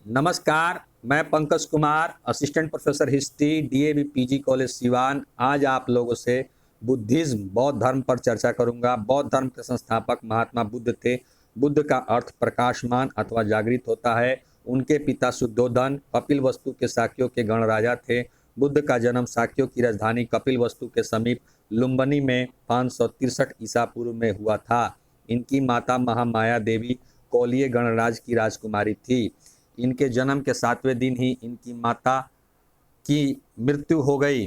नमस्कार। मैं Pankaj Kumar, assistant professor history, DAV PG college Siwan. आज आप लोगों से बुद्धिज्म बौद्ध धर्म पर चर्चा करूंगा। बौद्ध धर्म के संस्थापक महात्मा बुद्ध थे। बुद्ध का अर्थ प्रकाशमान अथवा जागृत होता है। उनके पिता शुद्धोधन कपिलवस्तु के शाक्यों के गणराजा थे। बुद्ध का जन्म शाक्यों की राजधानी कपिलवस्तु के समीप लुम्बिनी में 563 ईसा पूर्व में हुआ था। इनकी माता महामाया देवी कौलिय गणराज की राजकुमारी थी। इनके जन्म के 7वें दिन ही इनकी माता की मृत्यु हो गई।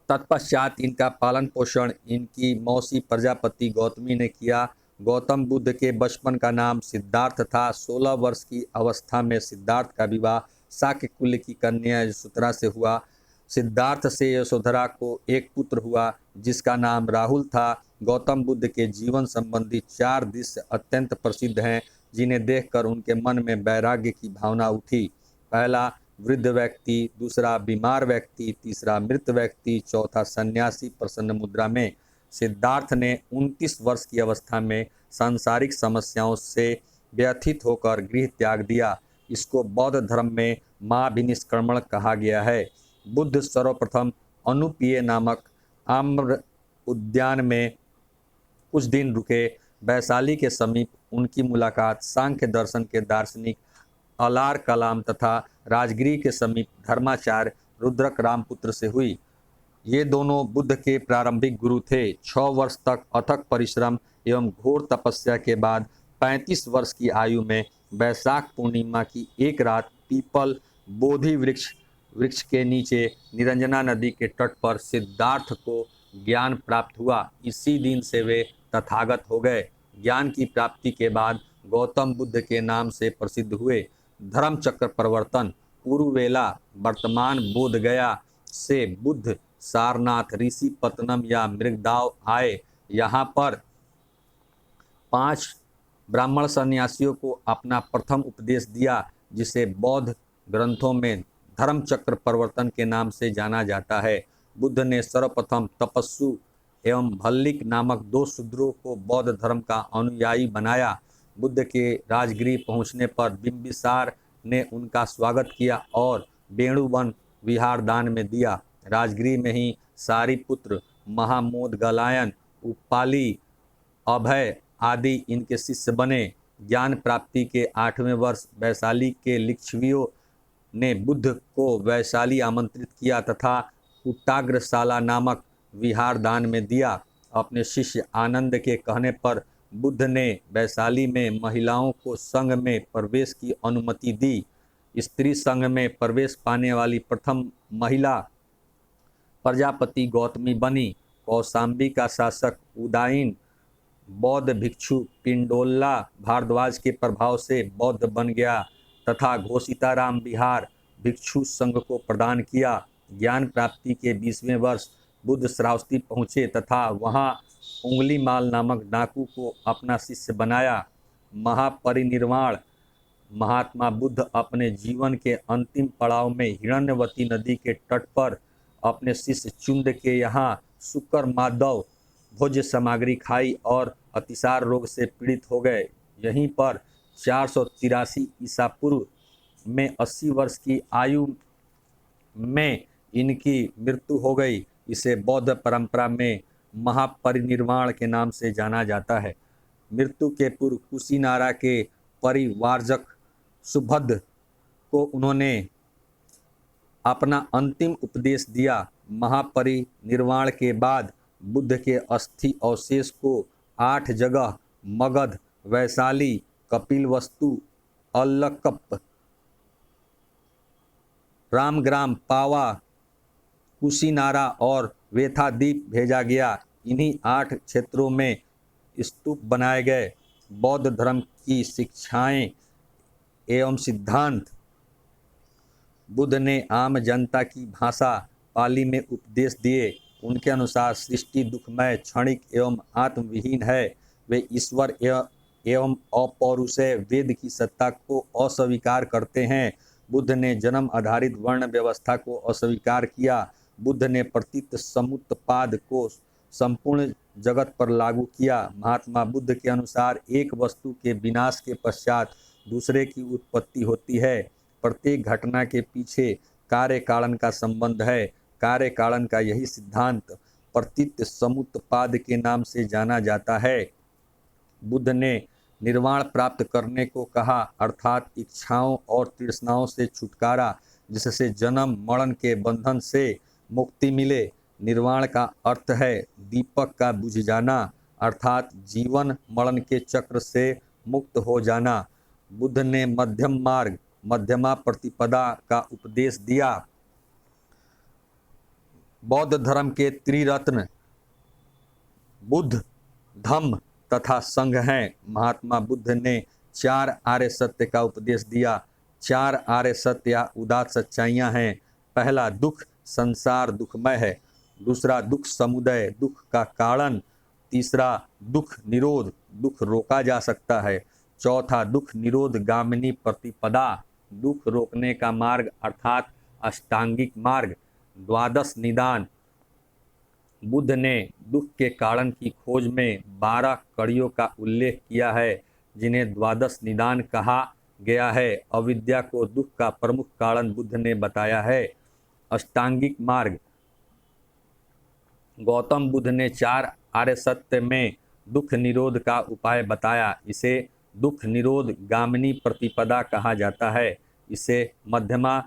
तत्पश्चात इनका पालन पोषण इनकी मौसी प्रजापति गौतमी ने किया। गौतम बुद्ध के बचपन का नाम सिद्धार्थ था। 16 वर्ष की अवस्था में सिद्धार्थ का विवाह शाक्य कुल की कन्या यशोधरा से हुआ। सिद्धार्थ से यशोधरा को एक पुत्र हुआ जिसका नाम राहुल था। गौतम बुद्ध के जीवन संबंधी 4 दृश्य अत्यंत प्रसिद्ध हैं जिन्हें देखकर उनके मन में वैराग्य की भावना उठी। पहला वृद्ध व्यक्ति, दूसरा बीमार व्यक्ति, तीसरा मृत व्यक्ति, चौथा सन्यासी प्रसन्न मुद्रा में। सिद्धार्थ ने 29 वर्ष की अवस्था में सांसारिक समस्याओं से व्यथित होकर गृह त्याग दिया। इसको बौद्ध धर्म में महाभिनिष्क्रमण कहा गया है। बुद्ध सर्वप्रथम अनुपीय नामक आम्र उद्यान में कुछ दिन रुके। वैशाली के समीप उनकी मुलाकात सांख्य दर्शन के दार्शनिक अलार कलाम तथा राजगिरी के समीप धर्माचार्य रुद्रक रामपुत्र से हुई। ये दोनों बुद्ध के प्रारंभिक गुरु थे। 6 वर्ष तक अथक परिश्रम एवं घोर तपस्या के बाद 35 वर्ष की आयु में वैशाख पूर्णिमा की एक रात पीपल बोधि वृक्ष के नीचे निरंजना नदी के तट पर सिद्धार्थ को ज्ञान प्राप्त हुआ। इसी दिन से वे तथागत हो गए। ज्ञान की प्राप्ति के बाद गौतम बुद्ध के नाम से प्रसिद्ध हुए। धर्म चक्र परिवर्तन पूर्ववेला वर्तमान बोध गया से बुद्ध सारनाथ, ऋषि पत्तनम या मृगदाव आए। यहाँ पर 5 ब्राह्मण सन्यासियों को अपना प्रथम उपदेश दिया जिसे बौद्ध ग्रंथों में धर्म चक्र परिवर्तन के नाम से जाना जाता है। बुद्ध ने सर्वप्रथम तपस्सु एवं भल्लिक नामक 2 शूद्रों को बौद्ध धर्म का अनुयायी बनाया। बुद्ध के राजगृह पहुंचने पर बिंबिसार ने उनका स्वागत किया और वेणुवन विहार दान में दिया। राजगृह में ही सारिपुत्र, महामोदगलायन, उपाली, अभय आदि इनके शिष्य बने। ज्ञान प्राप्ति के 8वें वर्ष वैशाली के लिच्छवियों ने बुद्ध को वैशाली आमंत्रित किया तथा कुट्टाग्रशाला नामक विहार दान में दिया। अपने शिष्य आनंद के कहने पर बुद्ध ने वैशाली में महिलाओं को संघ में प्रवेश की अनुमति दी। स्त्री संघ में प्रवेश पाने वाली प्रथम महिला प्रजापति गौतमी बनी। कौशाम्बी का शासक उदायीन बौद्ध भिक्षु पिंडोला भारद्वाज के प्रभाव से बौद्ध बन गया तथा घोषिताराम विहार भिक्षु संघ को प्रदान किया। ज्ञान प्राप्ति के 20वें वर्ष बुद्ध श्रावस्ती पहुँचे तथा वहाँ उंगलीमाल नामक डाकू को अपना शिष्य बनाया। महापरिनिर्वाण महात्मा बुद्ध अपने जीवन के अंतिम पड़ाव में हिरण्यवती नदी के तट पर अपने शिष्य चुंद के यहाँ शुक्र माधव भोज्य सामग्री खाई और अतिसार रोग से पीड़ित हो गए। यहीं पर 483 ईसा पूर्व में 80 वर्ष की आयु में इनकी मृत्यु हो गई। इसे बौद्ध परंपरा में महापरिनिर्वाण के नाम से जाना जाता है। मृत्यु के पूर्व कुशीनारा के परिवारजक सुभद्र को उन्होंने अपना अंतिम उपदेश दिया। महापरिनिर्वाण के बाद बुद्ध के अस्थि अवशेष को 8 जगह मगध, वैशाली, कपिलवस्तु, अल्लकप, रामग्राम, पावा, कुशीनारा और वेथाद्वीप भेजा गया। इन्हीं 8 क्षेत्रों में स्तूप बनाए गए। बौद्ध धर्म की शिक्षाएं एवं सिद्धांत बुद्ध ने आम जनता की भाषा पाली में उपदेश दिए। उनके अनुसार सृष्टि दुखमय, क्षणिक एवं आत्मविहीन है। वे ईश्वर एवं अपौरुषेय वेद की सत्ता को अस्वीकार करते हैं। बुद्ध ने जन्म आधारित वर्ण व्यवस्था को अस्वीकार किया। बुद्ध ने प्रतीत समुत्पाद को संपूर्ण जगत पर लागू किया। महात्मा बुद्ध के अनुसार एक वस्तु के विनाश के पश्चात दूसरे की उत्पत्ति होती है। प्रत्येक घटना के पीछे कार्य कारण का संबंध है। कार्य कारण का यही सिद्धांत प्रतीत समुत्पाद के नाम से जाना जाता है। बुद्ध ने निर्वाण प्राप्त करने को कहा, अर्थात इच्छाओं और तृष्णाओं से छुटकारा, जिससे जन्म मरण के बंधन से मुक्ति मिले। निर्वाण का अर्थ है दीपक का बुझ जाना, अर्थात जीवन मरण के चक्र से मुक्त हो जाना। बुद्ध ने मध्यम मार्ग, मध्यमा प्रतिपदा का उपदेश दिया। बौद्ध धर्म के त्रिरत्न बुद्ध, धम्म तथा संघ हैं। महात्मा बुद्ध ने 4 आर्य सत्य का उपदेश दिया। 4 आर्य सत्य या उदात्त सच्चाइयाँ हैं। पहला, दुख, संसार दुखमय है। दूसरा, दुख समुदय, दुख का कारण। तीसरा, दुख निरोध, दुख रोका जा सकता है। चौथा, दुख निरोध गामिनी प्रतिपदा, दुख रोकने का मार्ग अर्थात अष्टांगिक मार्ग। द्वादश निदान, बुद्ध ने दुख के कारण की खोज में 12 कड़ियों का उल्लेख किया है, जिन्हें द्वादश निदान कहा गया है। अविद्या को दुख का प्रमुख कारण बुद्ध ने बताया है। अष्टांगिक मार्ग, गौतम बुद्ध ने 4 आर्य सत्य में दुख निरोध का उपाय बताया। इसे दुख निरोध गामिनी प्रतिपदा कहा जाता है। इसे मध्यमा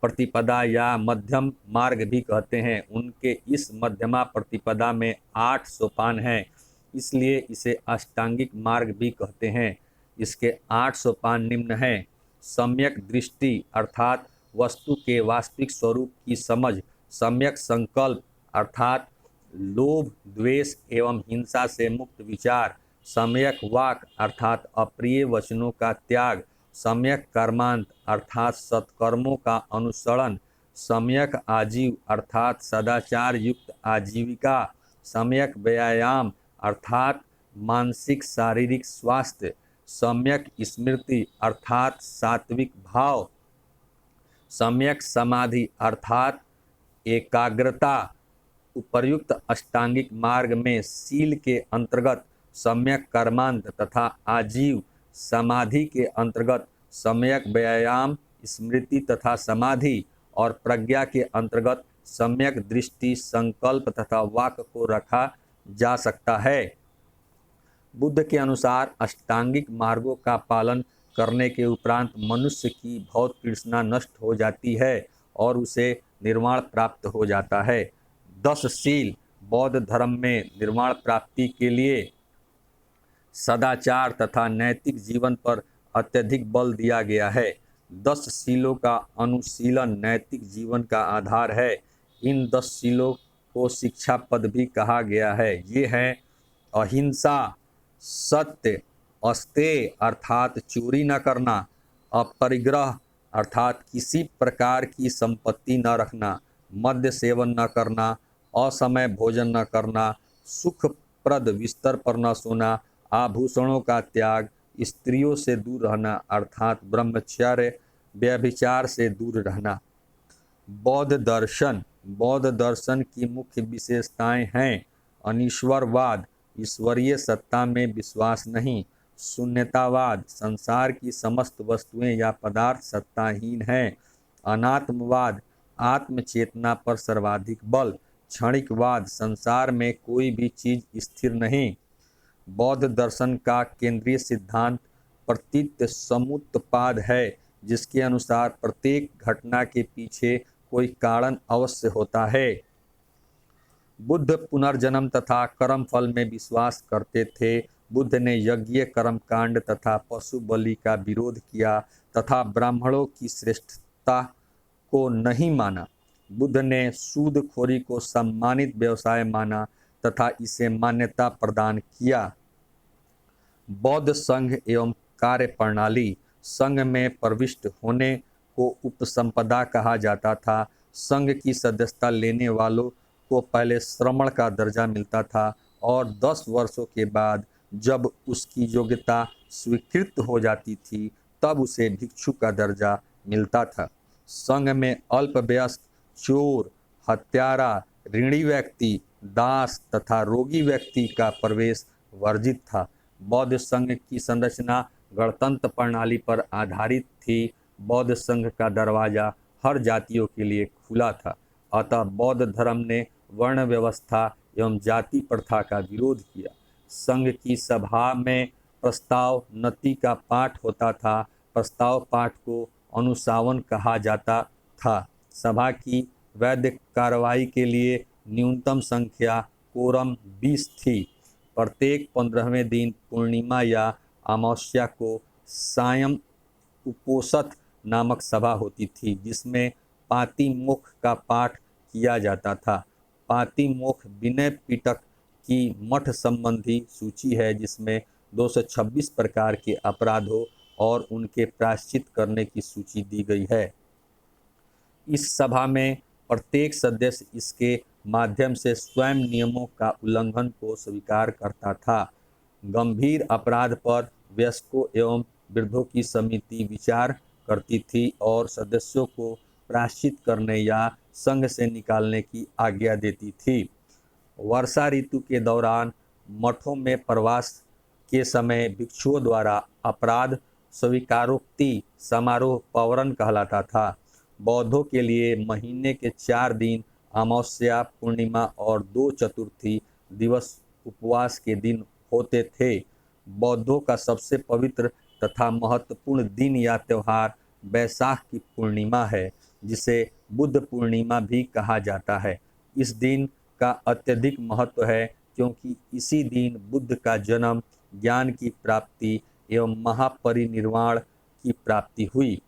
प्रतिपदा या मध्यम मार्ग भी कहते हैं। उनके इस मध्यमा प्रतिपदा में 8 सोपान हैं, इसलिए इसे अष्टांगिक मार्ग भी कहते हैं। इसके 8 सोपान निम्न हैं। सम्यक दृष्टि अर्थात वस्तु के वास्तविक स्वरूप की समझ। सम्यक संकल्प अर्थात लोभ, द्वेष एवं हिंसा से मुक्त विचार। सम्यक वाक अर्थात अप्रिय वचनों का त्याग। सम्यक कर्मांत अर्थात सत्कर्मों का अनुसरण। सम्यक आजीव अर्थात सदाचार युक्त आजीविका। सम्यक व्यायाम अर्थात मानसिक शारीरिक स्वास्थ्य। सम्यक स्मृति अर्थात सात्विक भाव। सम्यक समाधि अर्थात एकाग्रता। उपर्युक्त अष्टांगिक मार्ग में शील के अंतर्गत सम्यक कर्मांत तथा आजीव समाधि के अंतर्गत सम्यक व्यायाम, स्मृति तथा समाधि और प्रज्ञा के अंतर्गत सम्यक दृष्टि, संकल्प तथा वाक को रखा जा सकता है। बुद्ध के अनुसार अष्टांगिक मार्गों का पालन करने के उपरांत मनुष्य की भौत तृष्णा नष्ट हो जाती है और उसे निर्वाण प्राप्त हो जाता है। 10 शील, बौद्ध धर्म में निर्वाण प्राप्ति के लिए सदाचार तथा नैतिक जीवन पर अत्यधिक बल दिया गया है। 10 शीलों का अनुशीलन नैतिक जीवन का आधार है। इन 10 शीलों को शिक्षा पद भी कहा गया है। ये हैं अहिंसा, सत्य, अस्तेय अर्थात चोरी न करना, अपरिग्रह अर्थात किसी प्रकार की संपत्ति न रखना, मद्य सेवन न करना, असमय भोजन न करना, सुखप्रद बिस्तर पर न सोना, आभूषणों का त्याग, स्त्रियों से दूर रहना अर्थात ब्रह्मचर्य, व्यभिचार से दूर रहना। बौद्ध दर्शन की मुख्य विशेषताएं हैं अनीश्वरवाद, ईश्वरीय सत्ता में विश्वास नहीं। शून्यतावाद, संसार की समस्त वस्तुएं या पदार्थ सत्ताहीन हैं। अनात्मवाद, आत्मचेतना पर सर्वाधिक बल। क्षणिकवाद, संसार में कोई भी चीज स्थिर नहीं। बौद्ध दर्शन का केंद्रीय सिद्धांत प्रतीत समुत्पाद है, जिसके अनुसार प्रत्येक घटना के पीछे कोई कारण अवश्य होता है। बुद्ध पुनर्जन्म तथा कर्म फल में विश्वास करते थे। बुद्ध ने यज्ञ, कर्म कांड तथा पशु बलि का विरोध किया तथा ब्राह्मणों की श्रेष्ठता को नहीं माना। बुद्ध ने सूदखोरी को सम्मानित व्यवसाय माना तथा इसे मान्यता प्रदान किया। बौद्ध संघ एवं कार्य प्रणाली, संघ में प्रविष्ट होने को उपसंपदा कहा जाता था। संघ की सदस्यता लेने वालों को पहले श्रमण का दर्जा मिलता था और 10 वर्षों के बाद जब उसकी योग्यता स्वीकृत हो जाती थी तब उसे भिक्षु का दर्जा मिलता था। संघ में अल्पवयस्क, चोर, हत्यारा, ऋणी व्यक्ति, दास तथा रोगी व्यक्ति का प्रवेश वर्जित था। बौद्ध संघ की संरचना गणतंत्र प्रणाली पर आधारित थी, बौद्ध संघ का दरवाजा हर जातियों के लिए खुला था। अतः बौद्ध धर्म ने वर्ण व्यवस्था एवं जाति प्रथा का विरोध किया। संघ की सभा में प्रस्ताव नति का पाठ होता था। प्रस्ताव पाठ को अनुशासन कहा जाता था। सभा की वैध कार्रवाई के लिए न्यूनतम संख्या कोरम 20 थी। प्रत्येक 15वें दिन पूर्णिमा या अमावस्या को सायं उपोषथ नामक सभा होती थी, जिसमें पातिमोक्ष का पाठ किया जाता था। पातिमोक्ष विनय पिटक की मठ संबंधी सूची है, जिसमें 226 प्रकार के अपराधों और उनके प्रायश्चित करने की सूची दी गई है। इस सभा में प्रत्येक सदस्य इसके माध्यम से स्वयं नियमों का उल्लंघन को स्वीकार करता था। गंभीर अपराध पर वयस्कों एवं वृद्धों की समिति विचार करती थी और सदस्यों को प्रायश्चित करने या संघ से निकालने की आज्ञा देती थी। वर्षा ऋतु के दौरान मठों में प्रवास के समय भिक्षुओं द्वारा अपराध स्वीकारोक्ति समारोह पौरन कहलाता था। बौद्धों के लिए महीने के 4 दिन अमावस्या, पूर्णिमा और 2 चतुर्थी दिवस उपवास के दिन होते थे। बौद्धों का सबसे पवित्र तथा महत्वपूर्ण दिन या त्यौहार बैसाख की पूर्णिमा है, जिसे बुद्ध पूर्णिमा भी कहा जाता है। इस दिन का अत्यधिक महत्व है क्योंकि इसी दिन बुद्ध का जन्म, ज्ञान की प्राप्ति एवं महापरिनिर्वाण की प्राप्ति हुई।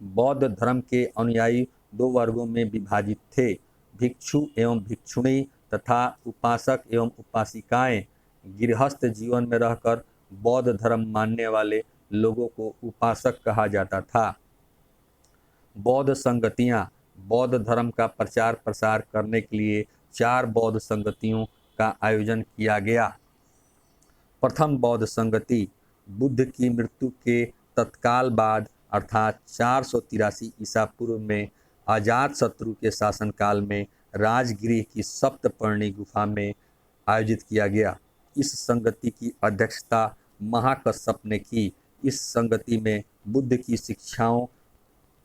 बौद्ध धर्म के अनुयायी 2 वर्गों में विभाजित थे, भिक्षु एवं भिक्षुणी तथा उपासक एवं उपासिकाएं। गृहस्थ जीवन में रहकर बौद्ध धर्म मानने वाले लोगों को उपासक कहा जाता था। बौद्ध संगतियां। बौद्ध धर्म का प्रचार प्रसार करने के लिए 4 बौद्ध संगतियों का आयोजन किया गया। प्रथम बौद्ध संगति बुद्ध की मृत्यु के तत्काल बाद अर्थात 483 ईसा पूर्व में अजातशत्रु के शासनकाल में राजगृह की सप्तपर्णी गुफा में आयोजित किया गया। इस संगति की अध्यक्षता महाकश्यप ने की। इस संगति में बुद्ध की शिक्षाओं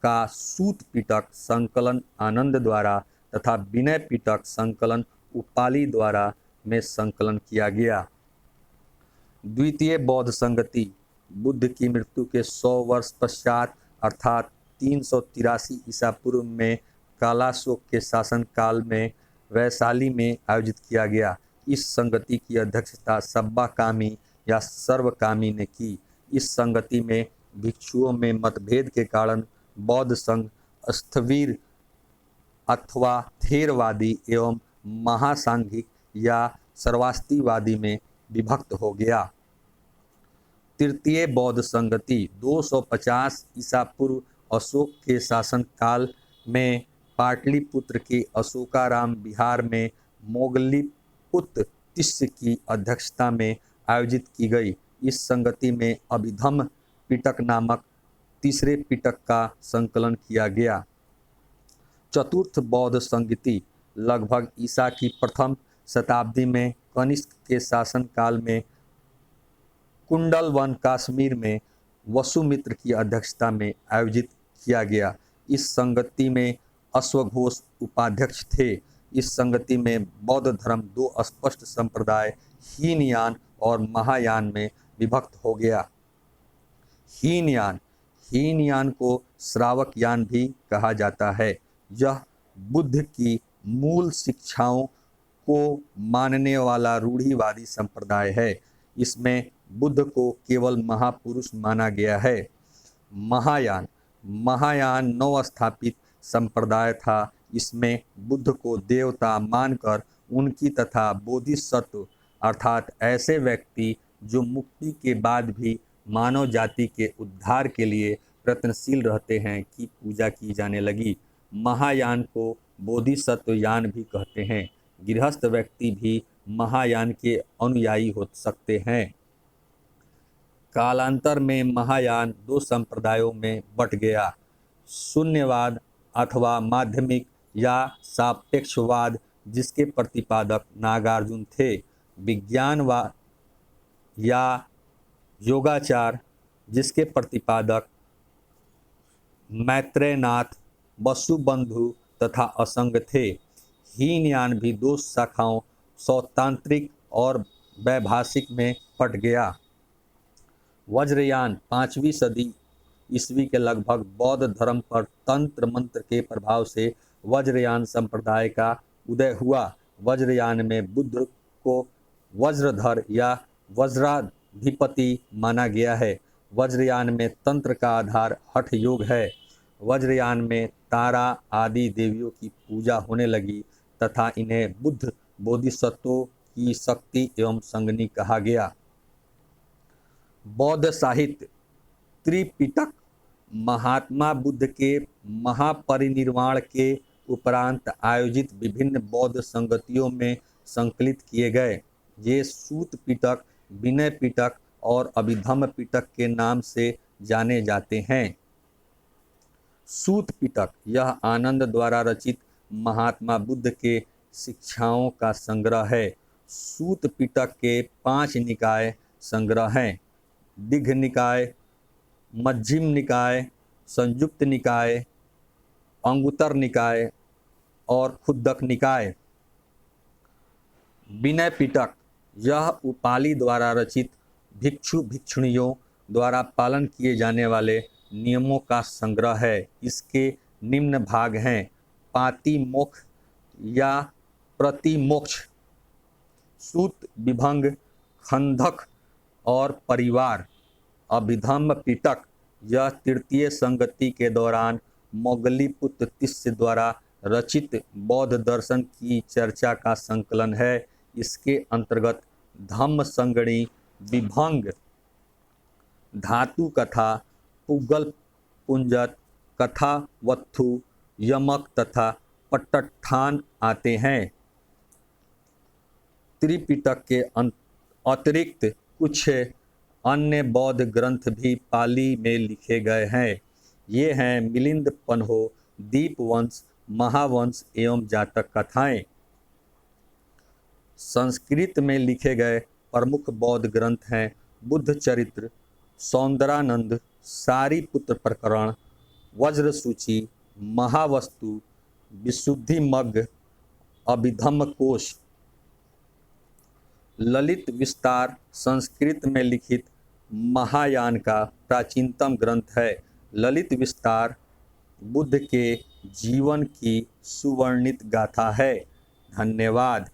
का सूत पिटक संकलन आनंद द्वारा तथा विनय पिटक संकलन उपाली द्वारा में संकलन किया गया। द्वितीय बौद्ध संगति बुद्ध की मृत्यु के 100 वर्ष पश्चात अर्थात 383 ईसा पूर्व में कालाशोक के शासनकाल में वैशाली में आयोजित किया गया। इस संगति की अध्यक्षता सब्बाकामी या सर्वकामी ने की। इस संगति में भिक्षुओं में मतभेद के कारण बौद्ध संघ स्थविर अथवा थेरवादी एवं महासांघिक या सर्वास्तिवादी में विभक्त हो गया। तृतीय बौद्ध संगति 250 ईसा पूर्व अशोक के शासनकाल में पाटलिपुत्र के अशोकाराम विहार में मोगलीपुत्र तिष्य की अध्यक्षता में आयोजित की गई। इस संगति में अभिधम्म पिटक नामक तीसरे पिटक का संकलन किया गया। चतुर्थ बौद्ध संगति लगभग ईसा की प्रथम शताब्दी में कनिष्क के शासनकाल में कुंडलवन कश्मीर में वसुमित्र की अध्यक्षता में आयोजित किया गया। इस संगति में अश्वघोष उपाध्यक्ष थे। इस संगति में बौद्ध धर्म 2 स्पष्ट संप्रदाय हीनयान और महायान में विभक्त हो गया। हीनयान को श्रावक यान भी कहा जाता है। यह बुद्ध की मूल शिक्षाओं को मानने वाला रूढ़िवादी संप्रदाय है। इसमें बुद्ध को केवल महापुरुष माना गया है। महायान नवस्थापित संप्रदाय था। इसमें बुद्ध को देवता मानकर उनकी तथा बोधिसत्व अर्थात ऐसे व्यक्ति जो मुक्ति के बाद भी मानव जाति के उद्धार के लिए प्रयत्नशील रहते हैं की पूजा की जाने लगी। महायान को बोधिसत्व यान भी कहते हैं। गृहस्थ व्यक्ति भी महायान के अनुयायी हो सकते हैं। कालांतर में महायान 2 संप्रदायों में बट गया। शून्यवाद अथवा माध्यमिक या सापेक्षवाद, जिसके प्रतिपादक नागार्जुन थे। विज्ञानवाद या योगाचार जिसके प्रतिपादक मैत्रेयनाथ, वसुबंधु तथा असंग थे। हीनयान भी दो शाखाओं सौतांत्रिक और वैभाषिक में पट गया। वज्रयान 5वीं सदी ईस्वी के लगभग बौद्ध धर्म पर तंत्र मंत्र के प्रभाव से वज्रयान संप्रदाय का उदय हुआ। वज्रयान में बुद्ध को वज्रधर या वज्राधिपति माना गया है। वज्रयान में तंत्र का आधार हठ योग है। वज्रयान में तारा आदि देवियों की पूजा होने लगी तथा इन्हें बुद्ध बोधिसत्वों की शक्ति एवं संगनी कहा गया। बौद्ध साहित्य त्रिपिटक महात्मा बुद्ध के महापरिनिर्वाण के उपरांत आयोजित विभिन्न बौद्ध संगतियों में संकलित किए गए। ये सूत पिटक, विनय पिटक और अभिधम्म पिटक के नाम से जाने जाते हैं। सूत पिटक यह आनंद द्वारा रचित महात्मा बुद्ध के शिक्षाओं का संग्रह है। सूत पिटक के 5 निकाय संग्रह हैं: दीघ निकाय, मध्यम निकाय, संयुक्त निकाय, अंगुत्तर निकाय और खुद्दक निकाय। विनय पिटक यह उपालि द्वारा रचित भिक्षु भिक्षुणियों द्वारा पालन किए जाने वाले नियमों का संग्रह है। इसके निम्न भाग हैं: पातिमोक्ष या प्रतिमोक्ष, सूत विभंग, खंदक और परिवार। अभिधम्म पिटक यह तृतीय संगति के दौरान मोगलीपुत्र तिस्य द्वारा रचित बौद्ध दर्शन की चर्चा का संकलन है। इसके अंतर्गत धम्म संगणी, विभंग, धातु कथा, पुगल पुंजत, कथावत्थु, यमक तथा पट्टठान आते हैं। त्रिपिटक के अतिरिक्त कुछ अन्य बौद्ध ग्रंथ भी पाली में लिखे गए हैं। ये हैं मिलिंद पन्हो, दीपवंश, महावंश एवं जातक कथाएं। संस्कृत में लिखे गए प्रमुख बौद्ध ग्रंथ हैं बुद्ध चरित्र, सौंदरानंद, सारीपुत्र प्रकरण, वज्रसूची, महावस्तु, विशुद्धिमग्ग, अभिधम्म कोश। ललित विस्तार संस्कृत में लिखित महायान का प्राचीनतम ग्रंथ है। ललित विस्तार बुद्ध के जीवन की सुवर्णित गाथा है। धन्यवाद।